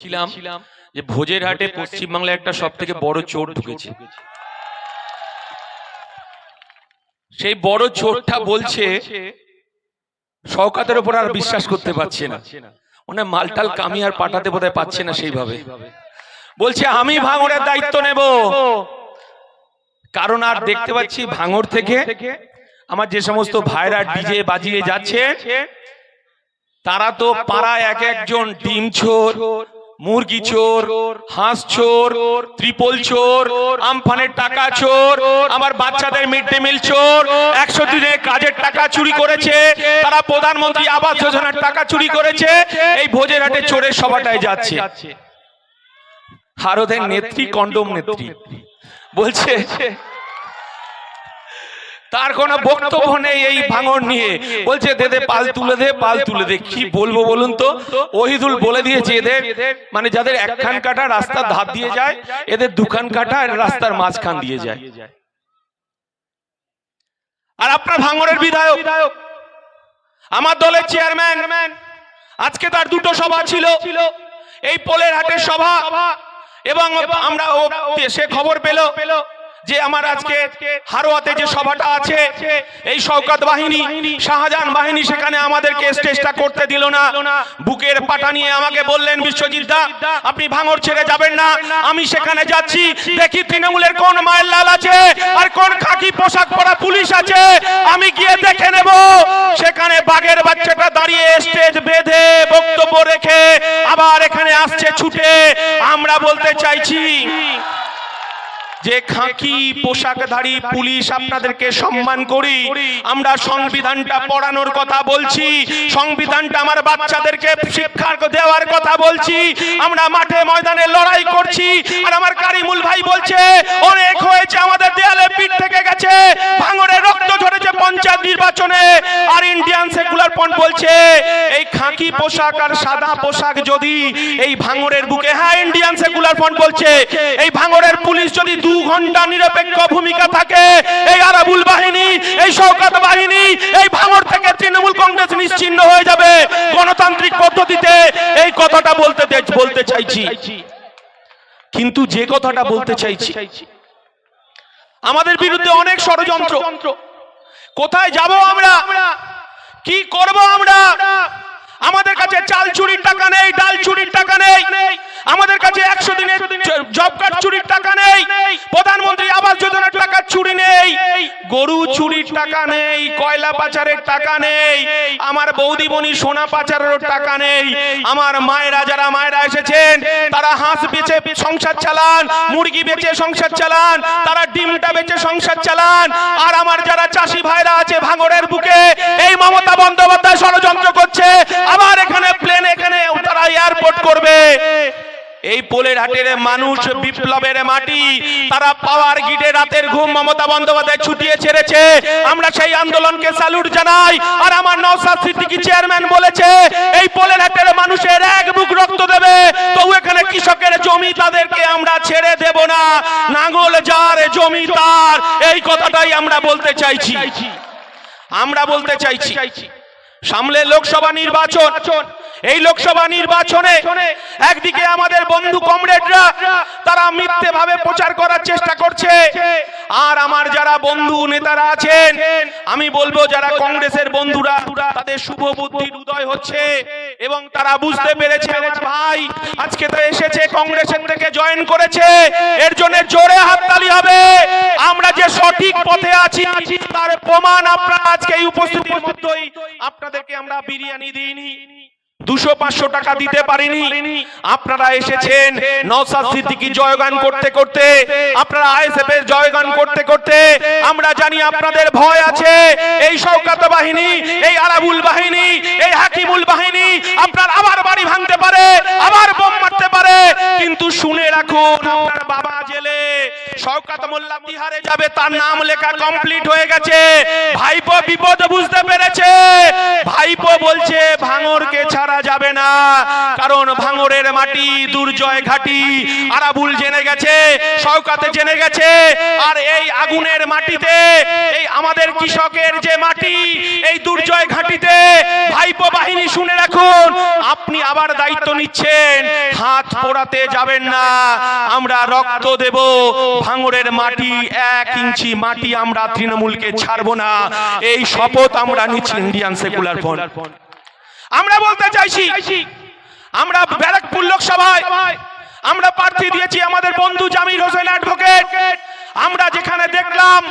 ছিলাম যে ভোজের হাটে পশ্চিমবাংলায় একটা সবথেকে বড় চোর ঢুকেছে। সেই বড় চোরটা বলছে শওকতের উপর আর বিশ্বাস করতে পারছে না, মানে মালটাল কামি আর পাঠাতে বোধহয় পাচ্ছে না, সেইভাবে বলছে আমি ভাঙড়ের দায়িত্ব নেব। কারণ আর দেখতে পাচ্ছি ভাঙড় থেকে আমার যে সমস্ত ভাইরা ডিজে বাজিয়ে যাচ্ছে তারা তো পাড়ায় এক একজন ডিম চোর, মুরগি চোর, হাঁস চোর, ত্রিপল চোর, আমফানের টাকা চোর, আমার বাচ্চাদের মিড ডে মিল চোর, 100 দিনের কাজের টাকা চুরি করেছে, তারা প্রধানমন্ত্রী আবাস যোজনার টাকা চুরি করেছে। এই ভোজের হাটে চোরের সভাটায় যাচ্ছে। আর ওদের নেত্রী কন্ডম নেত্রী বলছে তার কোনো বক্তব্য নেই এই ভাঙড় নিয়ে, বলছে দে পাল তুলে দে, পাল তুলে দে। কি বলবো বলুন তো, ওহিদুল বলে দিয়েছে এদের মানে যাদের একখান কাটা রাস্তার ধার দিয়ে যায় এদের দুখান কাটা রাস্তার মাঝখান দিয়ে যায়। আর আপনার ভাঙড়ের বিধায়ক আমার দলের চেয়ারম্যান আজকে তার দুটো সভা ছিল, এই পোলের হাটের সভা, এবং আমরা সে খবর পেল যে আমার আজকে হারোয়াতে যে সভাটা আছে এই শওকত বাহিনী, শাহজাহান বাহিনী সেখানে আমাদেরকে স্টেজটা করতে দিল না। বুকের পাটা নিয়ে আমাকে বললেন বিশ্বজিৎ দা আপনি ভাঙড় ছেড়ে যাবেন না, আমি সেখানে যাচ্ছি, দেখি তৃণমূলের কোন মায়ের লাল আছে আর কোন খাকি পোশাক পরা পুলিশ আছে, আমি গিয়ে দেখে নেব। সেখানে বাঘের বাচ্চাটা দাঁড়িয়ে স্টেজ বেঁধে বক্তব্য রেখে আবার এখানে আসছে ছুটে। আমরা বলতে চাইছি যে খাকি পোশাকধারী পুলিশ আপনাদেরকে সম্মান করি, আমরা সংবিধানটা পড়ানোর কথা বলছি, সংবিধানটা আমার বাচ্চাদেরকে শিক্ষা দেওয়ার কথা বলছি, আমরা মাঠে ময়দানে লড়াই করছি। আর আমার কারিমুল ভাই বলছে অনেক হয়েছে, আমাদের দেয়ালে পিঠ থেকে গেছে, ভাঙড়ে রক্ত ঝরেছে পঞ্চায়েত নির্বাচনে। আর ইন্ডিয়ান সেকুলার ফ্রন্ট বলছে এই খাকি পোশাক আর সাদা পোশাক যদি এই ভাঙড়ের বুকে, হ্যাঁ ইন্ডিয়ান সেকুলার ফ্রন্ট বলছে এই ভাঙড়ের পুলিশ যদি 2 ঘন্টা নিরপেক্ষ ভূমিকা থাকে, এই আরাবুল বাহিনী, এই শওকত বাহিনী, এই ভাঙড় থেকে তৃণমূল কংগ্রেস নিশ্চিহ্ন হয়ে যাবে গণতান্ত্রিক পদ্ধতিতে। এই কথাটা বলতে চাইছি। কিন্তু যে কথাটা বলতে চাইছি, আমাদের বিরুদ্ধে অনেক ষড়যন্ত্র। কোথায় যাব আমরা, কি করব আমরা? আমাদের কাছে চাল চুরির টাকা নেই, ডাল চুরির টাকা নেই, আমাদের কাছে 100 দিনের জব কার্ড চুরির টাকা নেই, প্রধানমন্ত্রী আবাস যোজনার টাকা চুরি নেই, গরু চুরির টাকা নেই, কয়লা পাচারের টাকা নেই, আমার বৌদি বনি সোনা পাচারের টাকা নেই। আমার মায়েরা, যারা মায়েরা এসেছেন তারা হাঁস বেচে সংসার চালান, মুরগি বেচে সংসার চালান, তারা ডিমটা বেচে সংসার চালান। আর আমার যারা চাষি ভাইরা আছে ভাঙড়ের বুকে, এই মমতা বন্দ্যোপাধ্যায় ষড়যন্ত্র করছে আবার এখানে প্লেন, এখানে তারা এয়ারপোর্ট করবে। এই পোলের হাটের মানুষ বিপ্লবের মাটি, তারা পাওয়ার গিটে রাতের ঘুম মমতা বন্দ্যোপাধ্যায় ছুটিয়ে ছেড়েছে। আমরা সেই আন্দোলনকে স্যালুট জানাই। আর আমার নওশাদ সিদ্দিকী চেয়ারম্যান বলেছে এই পোলের হাটের মানুষের এক বুক রক্ত দেবে, তবু এখানে কৃষকের জমি তাদেরকে আমরা ছেড়ে দেব না, নাঙ্গল যার জমি তার, এই কথাটাই আমরা বলতে চাইছি। আমরা বলতে চাইছি সামনে লোকসভা নির্বাচন, এই লোকসভা নির্বাচনে একদিকে আমাদের বন্ধু কমরেডরা তারা মিথ্যে ভাবে প্রচার করার চেষ্টা করছে, আর আমার যারা বন্ধু নেতারা আছেন, আমি বলবো যারা কংগ্রেসের বন্ধুরা তাদের শুভ বুদ্ধির উদয় হচ্ছে এবং তারা বুঝতে পেরেছে আমার ভাই আজকে তো এসেছে কংগ্রেসের থেকে জয়েন করেছে, এর জন্য জোরে হাততালি হবে। আমরা যে সঠিক পথে আছি তার প্রমাণ আপনারা আজকে এই উপস্থিতির মধ্যেই আপনাদেরকে আমরা বিরিয়ানি দিইনি, 200-500 টাকা দিতে পারিনি। আপনারা এসেছেন নওশাদ সিদ্দিকী জয়গান করতে করতে, আপনারা আইএসএফ এর জয়গান করতে করতে। আমরা জানি আপনাদের ভয় আছে, এই শওকত বাহিনী, এই আরাবুল বাহিনী, এই হাকিমুল বাহিনী আপনার আবার বাড়ি ভাঙতে পারে, আবার বোম মারতে পারে। কিন্তু শুনে রাখুন আপনার বাবা জেলে, শওকত মোল্লা তিহারে যাবে, তার নাম লেখা কমপ্লিট হয়ে গেছে। ভাইপো বিপদ বুঝতে পেরেছে, ভাইপো বলছে ভাঙড়কে ছাড়া যাবে না, কারণ ভাঙড়ের মাটি দুর্জয় ঘাটি। আরাবুল জেনে গেছে, শওকতে জেনে গেছে, আর এই আগুনের মাটিতে, এই আমাদের কৃষকের যে মাটি, এই দুর্জয় ঘাটিতে ভাইপো বাহিনী শুনে রাখুন, আপনি আবার দায়িত্ব নিচ্ছেন, হাত পোড়াতে যাবেন না, আমরা রক্ত দেব, ভাঙড়ের মাটি 1 ইঞ্চি মাটি আমরা তৃণমূলকে ছাড়বো না, এই শপথ আমরা নিচ্ছি ইন্ডিয়ান সেকুলার ফ্রন্ট। আমরা বলতে চাইছি, আমরা ব্যারাকপুর লোকসভায় আমরা প্রার্থী দিয়েছি আমাদের বন্ধু জামির হোসেন অ্যাডভোকেট। আমরা যেখানে দেখলাম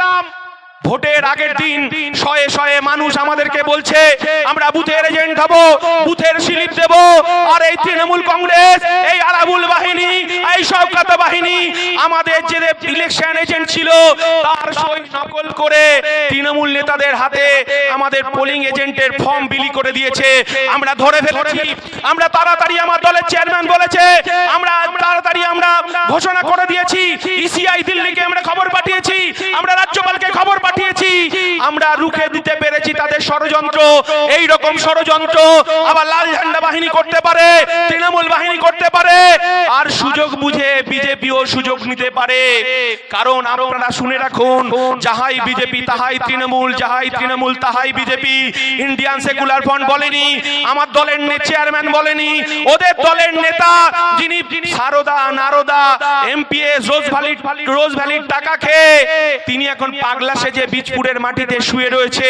ভোটের আগের দিন শয়ে শয়ে মানুষ আমাদেরকে বলছে আমরা বুথের এজেন্ট হব, বুথের স্লিপ দেব, আর এই তৃণমূল কংগ্রেস, এই আরাবুল বাহিনী, এই শওকত বাহিনী আমাদের যে ইলেকশন এজেন্ট ছিল তার সই নকল করে তৃণমূল নেতাদের হাতে আমাদের পোলিং এজেন্টের ফর্ম বিলি করে দিয়েছে। আমরা ধরে ফেলেছি, আমরা তাড়াতাড়ি, আমার দলের চেয়ারম্যান বলেছে আমরা তাড়াতাড়ি আমরা ঘোষণা করে দিয়েছি, ইসিআই দিল্লিকে আমরা খবর পাঠিয়েছি, আমরা রাজ্যপালকে খবর পাঠিয়েছি, আমরা রুখে দিতে পেরেছি তাদের ষড়যন্ত্র। এই রকম ষড়যন্ত্র আবার লাল ঝান্ডা বাহিনী করতে পারে, তৃণমূল বাহিনী করতে পারে, আর সুযোগ বুঝে বিজেপিও সুযোগ নিতে পারে। কারণ আপনারা শুনে রাখুন, যাহাই বিজেপি তাহাই তৃণমূল, যাহাই তৃণমূল তাহাই বিজেপি। ইন্ডিয়ান সেকুলার ফ্রন্ট বলেনি, আমার দলের চেয়ারম্যান বলেনি, ওদের দলের নেতা যিনি সারদা নারদা এমপিএস রোজ ভ্যালির টাকা খেয়ে তিনি এখন পাগলা সেজে বীজপুরের মাটিতে শুয়ে রয়েছে।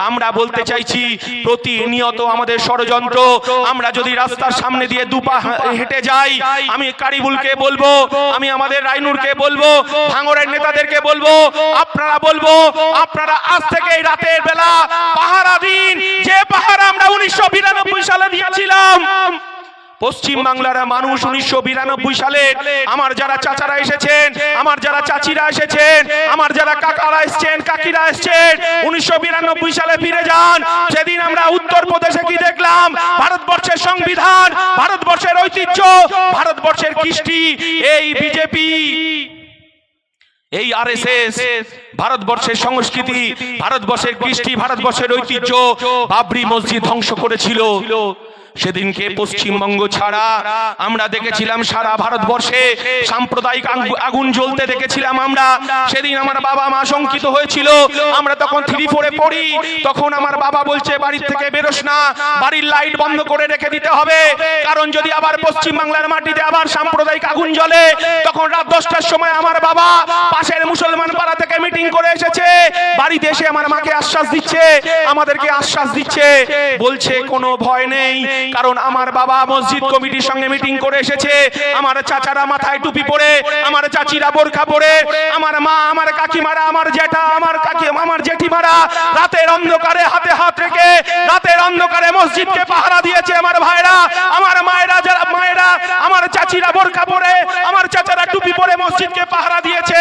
আমরা বলতে চাইছি প্রতিনিয়ত আমাদের ষড়যন্ত্র। আমরা যদি রাস্তার সামনে দিয়ে দুপা হেঁটে যাই, আমি কারিবুলকে বলবো, আমি আমাদের রাইনুরকে বলবো, ভাঙড়ের নেতাদেরকে বলবো, আপনারা আজ থেকে এই রাতের বেলা পাহারা দিন, যে পাহারা আমরা 1992 সালে দিয়েছিলাম। পশ্চিম বাংলার মানুষ 1992 সালে আমার যারা চাচারা এসেছেন, আমার যারা চাচিরা এসেছেন, আমার যারা কাকারা এসেছেন, কাকিরা এসেছেন, 1992 সালে ফিরে যান। সেদিন আমরা উত্তরপ্রদেশে কি দেখলাম? ভারতবর্ষের সংবিধান, ভারতবর্ষের ঐতিহ্য, ভারতবর্ষের কৃষ্টি, এই বিজেপি, এই আরএসএস ভারতবর্ষের সংস্কৃতি, ভারতবর্ষের কৃষ্টি, ভারতবর্ষের ঐতিহ্য, বাবরি মসজিদ ধ্বংস করেছিল। সেদিনকে পশ্চিমবঙ্গ ছাড়া আমরা দেখেছিলাম সারা ভারতবর্ষে সাম্প্রদায়িক আগুন জ্বলতে দেখেছিলাম আমরা। সেদিন আমার বাবা মা শঙ্কিত হয়েছিল। আমরা তখন 3-4 পড়ি, তখন আমার বাবা বলছে বাড়ির থেকে বেরোস না, বাড়ির লাইট বন্ধ করে রেখে দিতে হবে, কারণ যদি আবার পশ্চিম বাংলার মাটিতে আবার সাম্প্রদায়িক আগুন জ্বলে। তখন রাত 10টার সময় আমার বাবা পাশের মুসলমান পাড়া থেকে মিটিং করে এসেছে, বাড়িতে এসে আমার মাকে আশ্বাস দিচ্ছে, আমাদেরকে আশ্বাস দিচ্ছে, বলছে কোনো ভয় নেই, কারণ আমার বাবা মসজিদ কমিটির সঙ্গে মিটিং করে এসেছে। আমার চাচারা মাথায় টুপি পরে, আমার চাচিরা বোরখা পরে, আমার মা, আমার কাকিমারা, আমার জ্যাঠা, আমার কাকি, আমার জেঠিমারা রাতের অন্ধকারে হাতে হাত রেখে রাতের অন্ধকারে মসজিদকে পাহারা দিয়েছে। আমার ভাইরা, আমার মায়েরা, যারা মায়েরা, আমার চাচিরা বোরখা পরে, আমার চাচারা টুপি পরে মসজিদকে পাহারা দিয়েছে।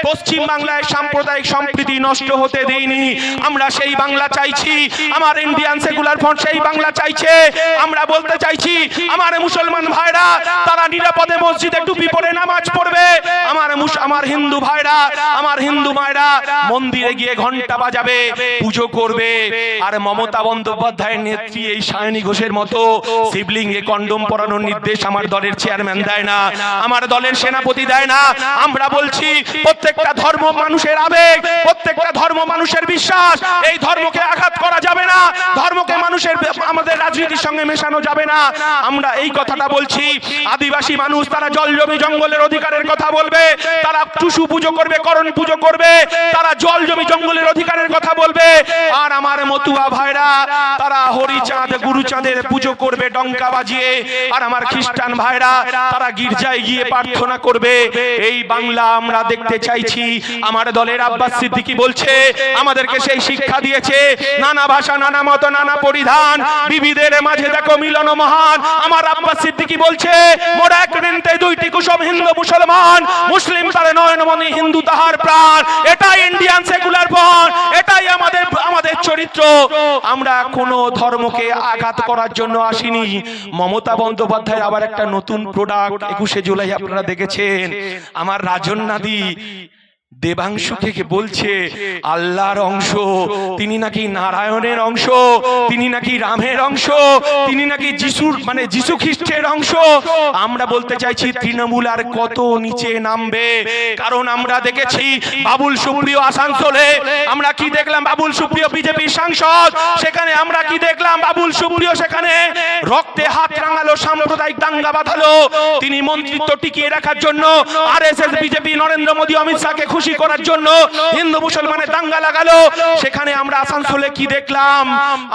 পশ্চিম বাংলায় সাম্প্রদায়িক সম্প্রীতি নষ্ট হতে দেইনি। আমরা সেই বাংলা চাইছি, আমার ইন্ডিয়ান সেকুলার ফ্রন্ট সেই বাংলা চাইছে। আমরা বলতে চাইছি আমার মুসলমান ভাইরা তারা নিরাপদে মসজিদে টুপি পরে নামাজ পড়বে, আমার হিন্দু ভাইরা, আমার হিন্দু মায়েরা মন্দিরে গিয়ে ঘন্টা বাজাবে, পুজো করবে। আর মমতা বন্দ্যোপাধ্যায়ের নেত্রী এই সায়নী ঘোষের মতো শিবলিঙ্গে কন্ডম পরানোর নির্দেশ আমার দলের চেয়ারম্যান দেয় না, আমার দলের সেনাপতি দেয় না। আমরা বলছি প্রত্যেকটা ধর্ম মানুষের আবেগ, প্রত্যেকটা ধর্ম মানুষের বিশ্বাস, এই ধর্মকে আঘাত করা যাবে না, ধর্মকে মানুষের আমাদের রাজনীতির সঙ্গে মেশানো যাবে না। আমরা এই কথাটা বলছি। আদিবাসী মানুষ তারা জল জমি জঙ্গলের অধিকারের কথা বলবে, তারা টুসু পুজো করবে, করণ পুজো করবে, তারা জল জমি জঙ্গলের অধিকারের কথা বলবে। আর আমার মতুয়া ভাইরা তারা হরিচাঁদ গুরুচাঁদের পুজো করবে ডঙ্কা বাজিয়ে। আর আমার খ্রিস্টান ভাইরা তারা গির্জায় গিয়ে প্রার্থনা করবে। এই বাংলা আমরা দেখতে চাইছি। আমার দলের আব্বাস সিদ্দিকী বলছে আমাদেরকে সেই শিক্ষা দিয়েছে, নানা ভাষা, নানা মত, নানা পরিধান, বিবিধের মাঝে দেখো মিলন মহান। আমার আব্বাস সিদ্দিকী বলছে মোরা এক ঋণতে দুইটি কুসুম হিন্দু মুসলমান, মুসলিম তারে নয়নমণি, হিন্দু তাহার প্রাণ। এটাই ইন্ডিয়ান সেকুলার বন্ড, এটাই আমাদের চরিত্র। আমরা কোনো ধর্মকে আঘাত করার জন্য আসিনি। মমতা বন্দ্যোপাধ্যায় আবার একটা নতুন প্রোডাক্ট 21শে জুলাই আপনারা দেখেছেন, আমার রাজন্যাদি দেবাংশুকে বলছে আল্লাহর অংশ, তিনি নাকি নারায়ণের অংশ, তিনি নাকি রামের অংশ, তিনি নাকি যিশুর মানে যিশু খ্রিস্টের অংশ। আমরা বলতে চাইছি তৃণমূল আর কত নিচে নামবে? কারণ আমরা দেখেছি বাবুল সুপ্রিয় আসানসোলে, আমরা কি দেখলাম? বাবুল সুপ্রিয় বিজেপির সাংসদ, সেখানে আমরা কি দেখলাম? বাবুল সুপ্রিয় সেখানে রক্তে হাত রাঙালো, সাম্প্রদায়িক দাঙ্গা বাঁধালো। তিনি মন্ত্রিত্ব টিকিয়ে রাখার জন্য আরএসএস, বিজেপি, নরেন্দ্র মোদী, অমিত শাহকে খুশি করার জন্য হিন্দু মুসলমানের দাঙ্গা লাগালো। সেখানে আমরা আসানসোলে কি দেখলাম?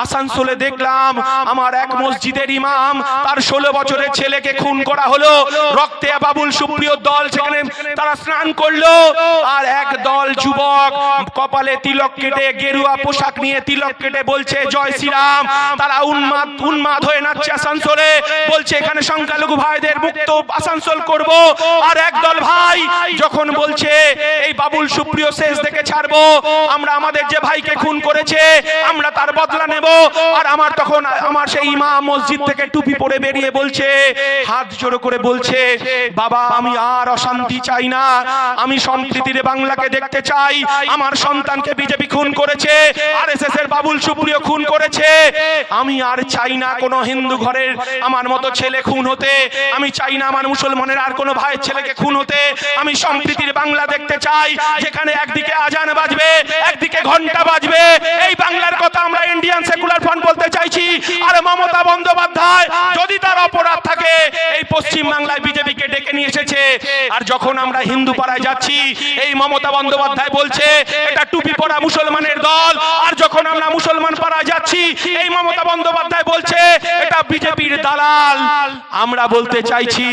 আসানসোলে দেখলাম আমার এক মসজিদের ইমাম, তার 16 বছরের ছেলেকে খুন করা হলো। রক্তে বাবুল সুপ্রিয় দল সেখানে তারা স্নান করলো, আর এক দল যুবক কপালে তিলক কেটে, গেরুয়া পোশাক নিয়ে তিলক কেটে বলছে জয় শ্রীরাম। তারা উন্মাদ হয়ে নাচছে আসানসোলে, বলছে এখানে সংখ্যালঘু ভাইদের মুক্ত আসানসোল করব। আর একদল ভাই যখন বলছে এই বাবুল সুপ্রিয় শেষ দেখে ছাড়বো, আমরা আমাদের যে ভাইকে খুন করেছে আমরা তার বদলা নেব। আর আমার সেই ইমাম মসজিদ থেকে টুপি পরে বেরিয়ে বলছে, হাত জোড়ো করে বলছে, বাবা আমি আর অশান্তি চাই না, আমি সম্প্রীতির বাংলাকে দেখতে চাই। আমার সন্তানকে বিজেপি খুন করেছে, আরএসএস এর বাবুল সুপ্রিয় খুন করেছে, আমি আর চাই না কোনো হিন্দু ঘরের আমার মতো ছেলে খুন হতে, আমি চাই না আমার মুসলমানের আর কোনো ভাইয়ের ছেলেকে খুন হতে। আমি সম্প্রীতির বাংলা দেখতে চাই, যেখানে একদিকে আজান বাজবে, একদিকে ঘন্টা বাজবে। এই বাংলার কথা আমরা ইন্ডিয়ান সেকুলার ফ্রন্ট বলতে চাইছি। আর মমতা বন্দ্যোপাধ্যায় যদি তার অপরাধ থাকে, এই পশ্চিম বাংলায় বিজেপিকে ডেকে নিয়ে এসেছে। আর যখন আমরা হিন্দু পাড়ায় যাচ্ছি, এই মমতা বন্দ্যোপাধ্যায় বলছে এটা টুপি পরা মুসলমানের দল। আর যখন আমরা মুসলমান পাড়ায় যাচ্ছি, এই মমতা বন্দ্যোপাধ্যায় বলছে এটা বিজেপির দালাল। আমরা বলতে চাইছি